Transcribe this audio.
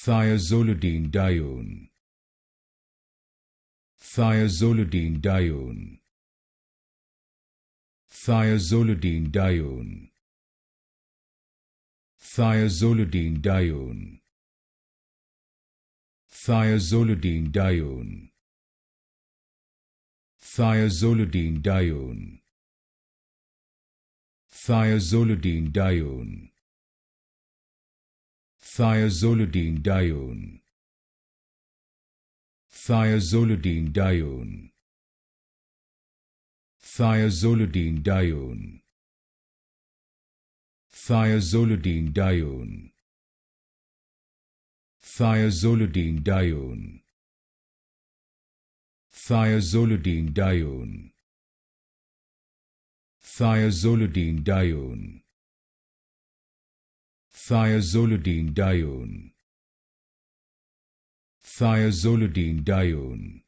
Thiazolidinedione, Thiazolidinedione, Thiazolidinedione, Thiazolidinedione, Thiazolidinedione, Thiazolidinedione, Thiazolidinedione, Thiazolidinedione, Thiazolidinedione, Thiazolidinedione, Thiazolidinedione, Thiazolidinedione, Thiazolidinedione, Thiazolidinedione, Thiazolidinedione, Thiazolidinedione,